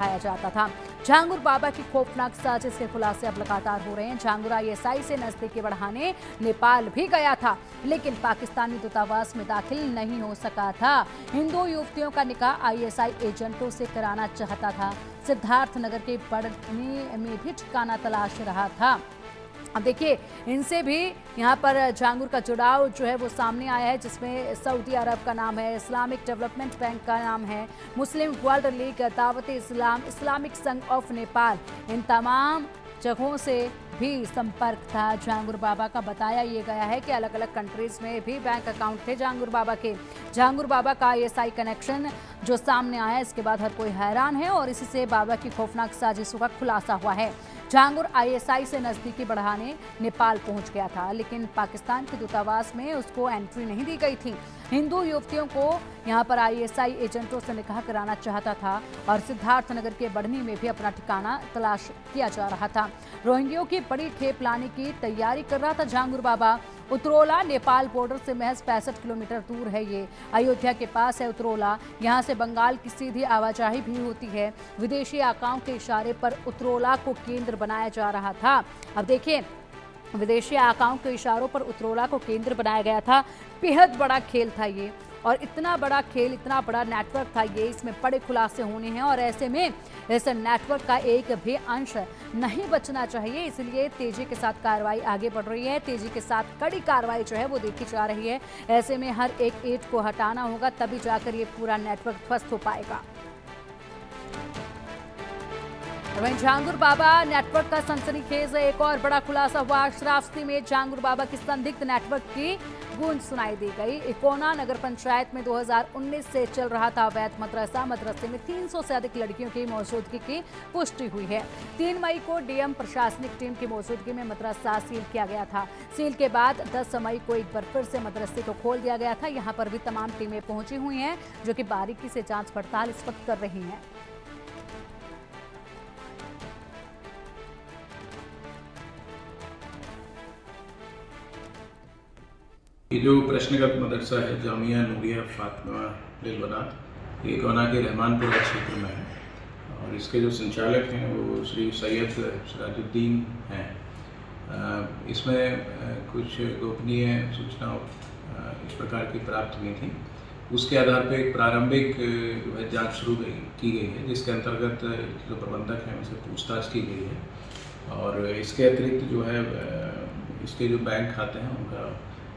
दिखाया जाता था। झांगुर बाबा की खौफनाक साजिश के खुलासे अब लगातार हो रहे हैं। झांगुर आईएसआई से नजदीकी बढ़ाने नेपाल भी गया था, लेकिन पाकिस्तानी दूतावास में दाखिल नहीं हो सका था। हिंदू युवतियों का निकाह आईएसआई एजेंटों से कराना चाहता था। सिद्धार्थनगर के बढ़नी में भी ठिकाना तलाश रहा था। अब देखिए, इनसे भी यहाँ पर झांगुर का जुड़ाव जो है वो सामने आया है, जिसमें सऊदी अरब का नाम है, इस्लामिक डेवलपमेंट बैंक का नाम है, मुस्लिम वर्ल्ड लीग, दावत इस्लाम, इस्लामिक संघ ऑफ नेपाल, इन तमाम जगहों से भी संपर्क था झांगुर बाबा का। बताया ये गया है कि अलग अलग कंट्रीज में भी बैंक अकाउंट थे झांगुर बाबा के। झांगुर बाबा का आईएसआई कनेक्शन जो सामने आया, इसके बाद हर कोई हैरान है और इसी से बाबा की खौफनाक साजिशों का खुलासा हुआ है। झांगुर आईएसआई से नजदीकी बढ़ाने नेपाल पहुंच गया था, लेकिन पाकिस्तान के दूतावास में उसको एंट्री नहीं दी गई थी। हिंदू युवतियों को यहां पर आईएसआई एजेंटों से निकाह कराना चाहता था और सिद्धार्थनगर के बढ़नी में भी अपना ठिकाना तलाश किया जा रहा था। रोहिंग्यों की बड़ी खेप लाने की तैयारी कर रहा था झांगुर बाबा। उतरोला नेपाल बॉर्डर से महज 65 किलोमीटर दूर है। ये अयोध्या के पास है उतरोला। यहाँ से बंगाल की सीधी आवाजाही भी होती है। विदेशी आकाओं के इशारे पर उतरोला को केंद्र बनाया जा रहा था। अब देखिए, विदेशी आकाओं के इशारों पर उतरोला को केंद्र बनाया गया था। बेहद बड़ा खेल था ये, और इतना बड़ा खेल, इतना बड़ा नेटवर्क था ये, इसमें बड़े खुलासे होने हैं और ऐसे में इस नेटवर्क का एक भी अंश नहीं बचना चाहिए। इसलिए तेजी के साथ कार्रवाई आगे बढ़ रही है। तेजी के साथ कड़ी कार्रवाई जो है वो देखी जा रही है। ऐसे में हर एक ईंट को हटाना होगा, तभी जाकर ये पूरा नेटवर्क ध्वस्त हो पाएगा। वहीं झांगुर बाबा नेटवर्क का सनसनीखेज एक और बड़ा खुलासा हुआ। श्रावस्ती में झांगुर बाबा की संदिग्ध नेटवर्क की गूंज सुनाई दी गई। इकोना नगर पंचायत में 2019 से चल रहा था अवैध मदरसा। मदरसे में 300 से अधिक लड़कियों की मौजूदगी की पुष्टि हुई है। 3 मई को डीएम प्रशासनिक टीम की मौजूदगी में मदरसा सील किया गया था। सील के बाद 10 मई को एक बार फिर से मदरसे को खोल दिया गया था। यहाँ पर भी तमाम टीमें पहुंची हुई हैं, जो कि बारीकी से जांच पड़ताल इस वक्त कर रही हैं। ये जो प्रश्नगत मदरसा है जामिया नूरिया फातिमा लिल बनात, ये कोना के रहमानपुरा क्षेत्र में है और इसके जो संचालक हैं वो श्री सैयद सिराजुद्दीन हैं। इसमें कुछ गोपनीय सूचना इस प्रकार की प्राप्त हुई थी। उसके आधार पर एक प्रारंभिक जो है जाँच शुरू की गई है, जिसके अंतर्गत जो प्रबंधक हैं उनसे पूछताछ की गई है और इसके अतिरिक्त जो है इसके जो बैंक खाते हैं उनका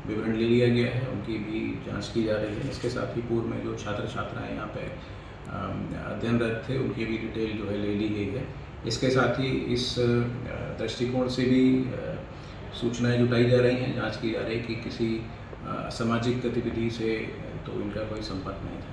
विवरण ले लिया गया है, उनकी भी जांच की जा रही है। इसके साथ ही पूर्व में जो छात्र छात्राएं यहाँ पे अध्ययनरत थे उनकी भी डिटेल जो है ले ली गई है। इसके साथ ही इस दृष्टिकोण से भी सूचनाएं जुटाई जा रही हैं, जांच की जा रही है कि किसी सामाजिक गतिविधि से तो इनका कोई संपर्क नहीं था।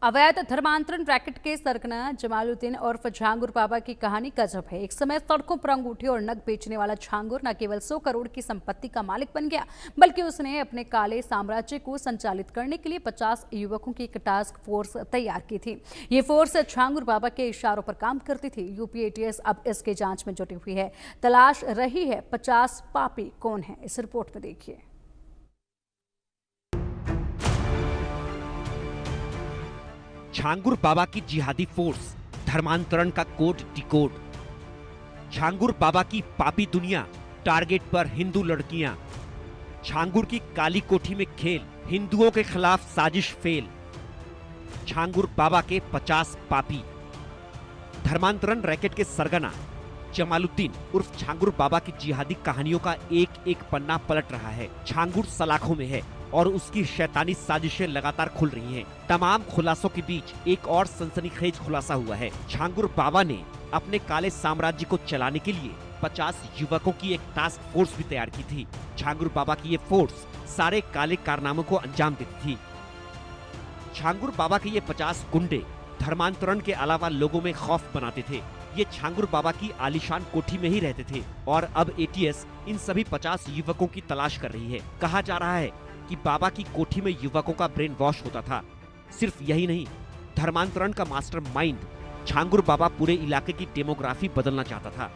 अवैध धर्मांतरण रैकेट के सरगना जमालुद्दीन उर्फ झांगुर बाबा की कहानी गजब है। एक समय सड़कों पर अंगूठी और नग बेचने वाला झांगुर न केवल 100 करोड़ की संपत्ति का मालिक बन गया, बल्कि उसने अपने काले साम्राज्य को संचालित करने के लिए 50 युवकों की एक टास्क फोर्स तैयार की थी। ये फोर्स झांगुर बाबा के इशारों पर काम करती थी। यूपी एटीएस अब इसके जांच में जुटी हुई है, तलाश रही है 50 पापी कौन है। इस रिपोर्ट में देखिए। झांगुर बाबा की जिहादी फोर्स, धर्मांतरण का कोड डिकोड। झांगुर बाबा की पापी दुनिया, टारगेट पर हिंदू लड़कियां। झांगुर की काली कोठी में खेल, हिंदुओं के खिलाफ साजिश फेल। झांगुर बाबा के 50 पापी। धर्मांतरण रैकेट के सरगना जमालुद्दीन उर्फ झांगुर बाबा की जिहादी कहानियों का एक एक पन्ना पलट रहा है। झांगुर सलाखों में है और उसकी शैतानी साजिशें लगातार खुल रही हैं। तमाम खुलासों के बीच एक और सनसनीखेज खुलासा हुआ है। झांगुर बाबा ने अपने काले साम्राज्य को चलाने के लिए 50 युवकों की एक टास्क फोर्स भी तैयार की थी। झांगुर बाबा की ये फोर्स सारे काले कारनामों को अंजाम देती थी। झांगुर बाबा के ये 50 गुंडे धर्मांतरण के अलावा लोगों में खौफ बनाते थे। ये झांगुर बाबा की आलीशान कोठी में ही रहते थे और अब एटीएस इन सभी 50 युवकों की तलाश कर रही है। कहा जा रहा है कि बाबा की कोठी में युवकों का ब्रेन वॉश होता था। सिर्फ यही नहीं, धर्मांतरण का मास्टरमाइंड झांगुर बाबा पूरे इलाके की डेमोग्राफी बदलना चाहता था।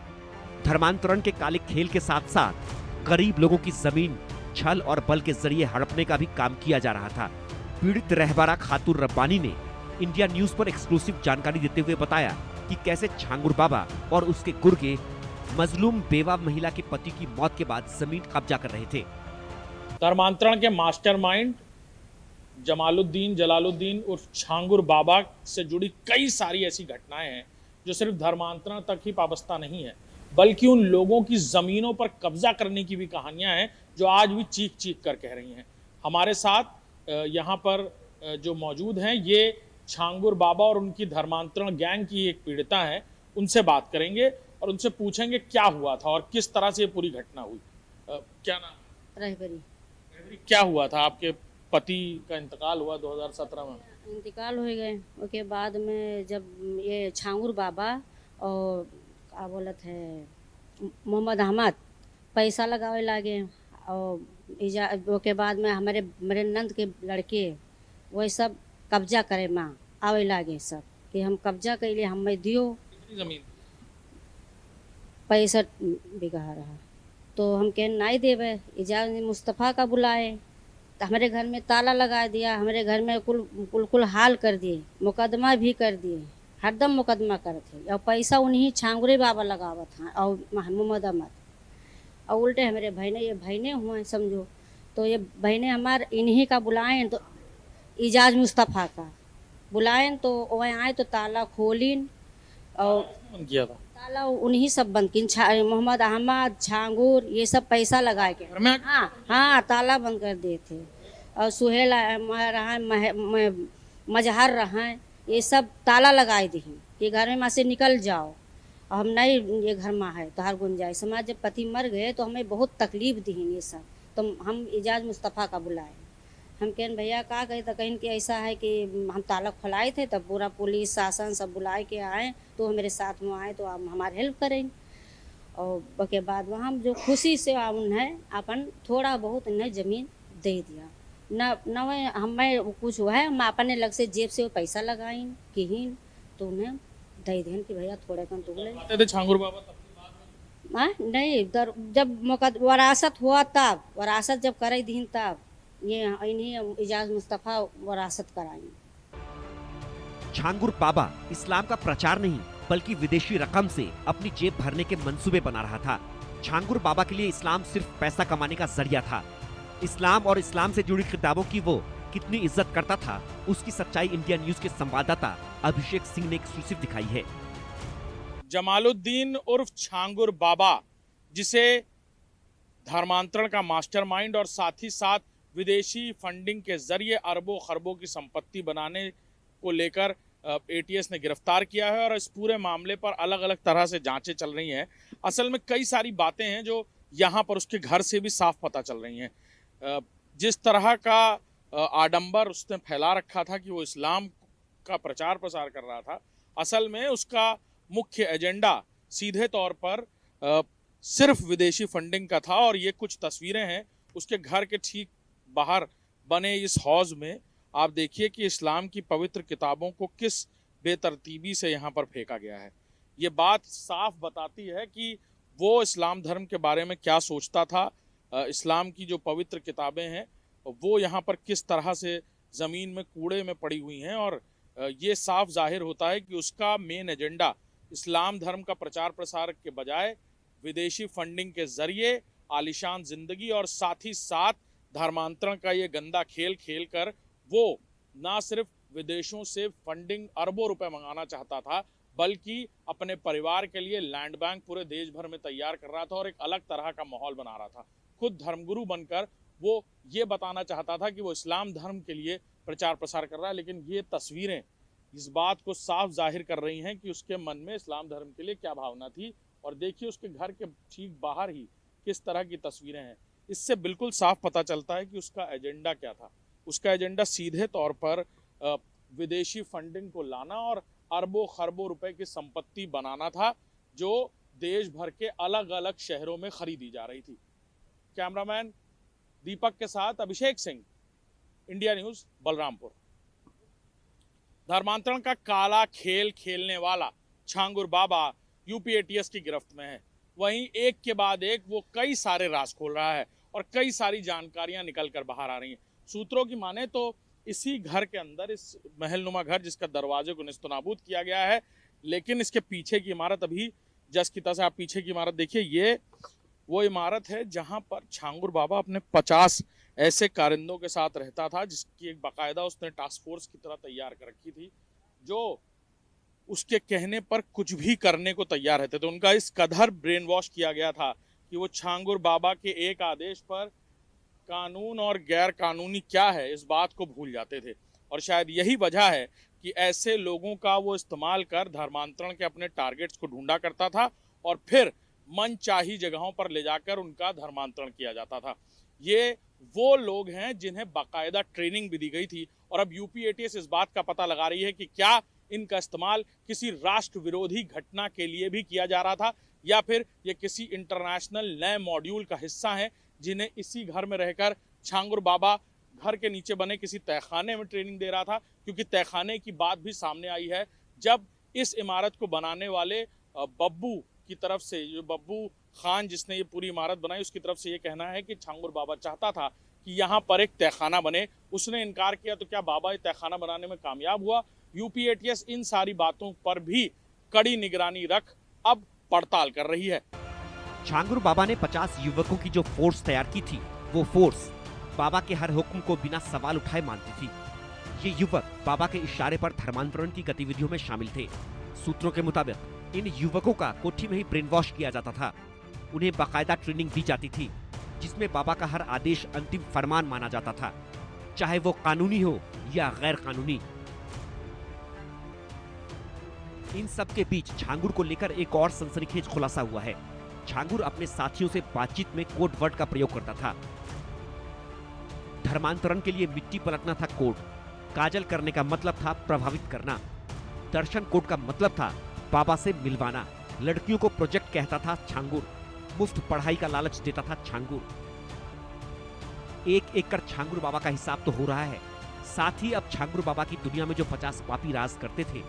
धर्मांतरण के काले खेल के साथ साथ गरीब लोगों की जमीन छल और बल के जरिए हड़पने का भी काम किया जा रहा था। पीड़ित रहबारा खातून रब्बानी ने इंडिया न्यूज पर एक्सक्लूसिव जानकारी देते हुए बताया कि कैसे छांगुर बाबा और उसके गुर्गे मजलूम बेवा महिला के पति की मौत के बाद जमीन कब्जा कर रहे थे। धर्मांतरण के मास्टरमाइंड जमालुद्दीन जलालुद्दीन उर्फ छांगुर बाबा से जुड़ी कई सारी ऐसी घटनाएं हैं जो सिर्फ धर्मांतरण तक ही पाबस्ता नहीं है, बल्कि उन लोगों की ज़मीनों पर कब्जा करने की भी कहानियां हैं जो आज भी चीख चीख कर कह रही हैं। हमारे साथ यहाँ पर जो मौजूद हैं ये छांगुर बाबा और उनकी धर्मांतरण गैंग की एक पीड़िता है। उनसे बात करेंगे और उनसे पूछेंगे क्या हुआ था और किस तरह से ये पूरी घटना हुई। क्या नाम? रहबरी। क्या हुआ था? आपके पति का इंतकाल हुआ 2017 में। इंतकाल हो गए। उसके बाद में जब ये छांगुर बाबा और क्या बोलत है मोहम्मद अहमद पैसा लगावे लागे और के बाद में हमारे मेरे नंद के लड़के वही सब कब्जा करे माँ आवे लागे सब कि हम कब्जा कैले हमें दियो। जमीन 65 बीघा रहा तो हम कह नहीं देवे। इजाज़त मुस्तफ़ा का बुलाए तो हमारे घर में ताला लगा दिया, हमारे घर में कुल हाल कर दिए, मुकदमा भी कर दिए, हरदम मुकदमा करते और पैसा उन्हीं छांगुरे बाबा लगावा था और मोहम्मद अहमद और उल्टे हमारे बहने ये बहने हुए समझो। तो ये बहने हमारे इन्हीं का बुलाएं तो इजाज़ मुस्तफ़ा का बुलाएं तो वह आए तो ताला खोलिन और किया था ताला उन्हीं सब बंद किन मोहम्मद अहमद छांगुर ये सब पैसा लगा के घर में। हाँ ताला बंद कर दिए थे और सुहेल रहा मजहर रहा ये सब ताला लगाए दी ये घर में वहाँ से निकल जाओ और हम नहीं ये घर में है तो हर गुंजाइश समाज जब पति मर गए तो हमें बहुत तकलीफ दी ये सब। तो हम इजाज़ मुस्तफ़ा का बुलाए। हम कहें भैया क्या कहे तो कहीं कि ऐसा है कि हम ताला खुलाए थे तब पूरा पुलिस शासन सब बुलाए के आए तो मेरे साथ में आए तो आप हमारी हेल्प करें। और उसके बाद वहाँ हम जो खुशी से उन्हें अपन थोड़ा बहुत उन्हें ज़मीन दे दिया न हमें कुछ हुआ है हम अपने लग से जेब से वो पैसा लगाइन किहीन तो उन्हें दे दें कि भैया थोड़े कम तो बोले आते थे छांगुर बाबा तब नहीं जब वरासत हुआ तब वरासत जब करे दीन तब ये इन्हीं इजाज़ मुस्तफ़ा वरासत कराई। छांगुर बाबा इस्लाम का प्रचार नहीं बल्कि विदेशी रकम से अपनी जेब भरने के मंसूबे बना रहा था। छांगुर बाबा के लिए इस्लाम सिर्फ पैसा कमाने का जरिया था। इस्लाम और इस्लाम से जुड़ी किताबों की वो कितनी इज्जत करता था उसकी सच्चाई इंडिया न्यूज के संवाददाता अभिषेक सिंह ने एक्सक्लूसिव दिखाई है। जमालुद्दीन उर्फ छांगुर बाबा जिसे धर्मांतरण का मास्टरमाइंड और साथ ही साथ विदेशी फंडिंग के जरिए अरबों खरबों की संपत्ति बनाने को लेकर एटीएस ने गिरफ्तार किया है और इस पूरे मामले पर अलग अलग तरह से जांचें चल रही हैं। असल में कई सारी बातें हैं जो यहाँ पर उसके घर से भी साफ पता चल रही हैं। जिस तरह का आडंबर उसने फैला रखा था कि वो इस्लाम का प्रचार प्रसार कर रहा था, असल में उसका मुख्य एजेंडा सीधे तौर पर सिर्फ विदेशी फंडिंग का था। और ये कुछ तस्वीरें हैं उसके घर के ठीक बाहर बने इस हौज में। आप देखिए कि इस्लाम की पवित्र किताबों को किस बेतरतीबी से यहाँ पर फेंका गया है। ये बात साफ बताती है कि वो इस्लाम धर्म के बारे में क्या सोचता था। इस्लाम की जो पवित्र किताबें हैं वो यहाँ पर किस तरह से ज़मीन में कूड़े में पड़ी हुई हैं और ये साफ जाहिर होता है कि उसका मेन एजेंडा इस्लाम धर्म का प्रचार प्रसार के बजाय विदेशी फंडिंग के ज़रिए आलीशान ज़िंदगी और साथ ही साथ धर्मांतरण का ये गंदा खेल खेल कर वो ना सिर्फ विदेशों से फंडिंग अरबों रुपए मंगाना चाहता था बल्कि अपने परिवार के लिए लैंड बैंक पूरे देश भर में तैयार कर रहा था और एक अलग तरह का माहौल बना रहा था। खुद धर्मगुरु बनकर वो ये बताना चाहता था कि वो इस्लाम धर्म के लिए प्रचार प्रसार कर रहा है, लेकिन ये तस्वीरें इस बात को साफ जाहिर कर रही हैं कि उसके मन में इस्लाम धर्म के लिए क्या भावना थी। और देखिए उसके घर के ठीक बाहर ही किस तरह की तस्वीरें हैं। इससे बिल्कुल साफ पता चलता है कि उसका एजेंडा क्या था। उसका एजेंडा सीधे तौर पर विदेशी फंडिंग को लाना और अरबों खरबों रुपए की संपत्ति बनाना था जो देश भर के अलग अलग शहरों में खरीदी जा रही थी। कैमरामैन दीपक के साथ अभिषेक सिंह, इंडिया न्यूज, बलरामपुर। धर्मांतरण का काला खेल खेलने वाला छांगुर बाबा यूपी एटीएस की गिरफ्त में है। वहीं एक के बाद एक वो कई सारे राज खोल रहा है और कई सारी जानकारियां निकल कर बाहर आ रही हैं। सूत्रों की माने तो इसी घर के अंदर, इस महलनुमा घर जिसका दरवाजे को नेस्तनाबूद किया गया है, लेकिन इसके पीछे की इमारत, अभी जस्ट की तरह से आप पीछे की इमारत देखिए, ये वो इमारत है जहां पर छांगुर बाबा अपने 50 ऐसे कारिंदों के साथ रहता था, जिसकी एक बाकायदा उसने टास्क फोर्स की तरह तैयार कर रखी थी, जो उसके कहने पर कुछ भी करने को तैयार रहते थे। उनका इस कदर ब्रेन वॉश किया गया था कि वो छांगुर बाबा के एक आदेश पर कानून और गैर कानूनी क्या है इस बात को भूल जाते थे। और शायद यही वजह है कि ऐसे लोगों का वो इस्तेमाल कर धर्मांतरण के अपने टारगेट्स को ढूंढा करता था और फिर मनचाही जगहों पर ले जाकर उनका धर्मांतरण किया जाता था। ये वो लोग हैं जिन्हें बाकायदा ट्रेनिंग भी दी गई थी, और अब यूपी एटीएस इस बात का पता लगा रही है कि क्या इनका इस्तेमाल किसी राष्ट्र विरोधी घटना के लिए भी किया जा रहा था, या फिर ये किसी इंटरनेशनल नए मॉड्यूल का हिस्सा है जिन्हें इसी घर में रहकर छांगुर बाबा घर के नीचे बने किसी तहखाने में ट्रेनिंग दे रहा था। क्योंकि तहखाने की बात भी सामने आई है जब इस इमारत को बनाने वाले बब्बू की तरफ से, जो बब्बू खान जिसने ये पूरी इमारत बनाई, उसकी तरफ से ये कहना है कि छांगुर बाबा चाहता था कि यहाँ पर एक तहखाना बने। उसने इनकार किया, तो क्या बाबा ये तहखाना बनाने में कामयाब हुआ? यूपी एटीएस इन सारी बातों पर भी कड़ी निगरानी रख अब पड़ताल कर रही है। छांगुर बाबा ने 50 युवकों की जो फोर्स तैयार की थी, वो फोर्स बाबा के हर हुक्म को बिना सवाल उठाए मानती थी। ये युवक बाबा के इशारे पर धर्मांतरण की गतिविधियों में शामिल थे। सूत्रों के मुताबिक इन युवकों का कोठी में ही ब्रेन वॉश किया जाता था। उन्हें बाकायदा ट्रेनिंग दी जाती थी, जिसमें बाबा का हर आदेश अंतिम फरमान माना जाता था, चाहे वो कानूनी हो या गैर कानूनी। इन सब के बीच छांगुर को लेकर एक और सनसनीखेज खुलासा हुआ है। छांगुर अपने साथियों से बातचीत में कोड वर्ड का प्रयोग करता था। धर्मांतरण के लिए मिट्टी पलटना था कोड, काजल करने का मतलब था प्रभावित करना, दर्शन कोड का मतलब था बाबा से मिलवाना, लड़कियों को प्रोजेक्ट कहता था छांगुर, मुफ्त पढ़ाई का लालच देता था छांगुर। एक एक कर छांगुर बाबा का हिसाब तो हो रहा है, साथ ही अब छांगुर बाबा की दुनिया में जो 50 पापी राज करते थे,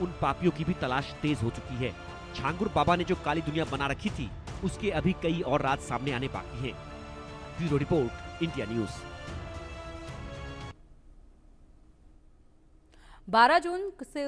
उन पापियों की भी तलाश तेज हो चुकी है। छांगुर बाबा ने जो काली दुनिया बना रखी थी, उसके अभी कई और राज सामने आने बाकी हैं। Bureau report, India news. 12 जून से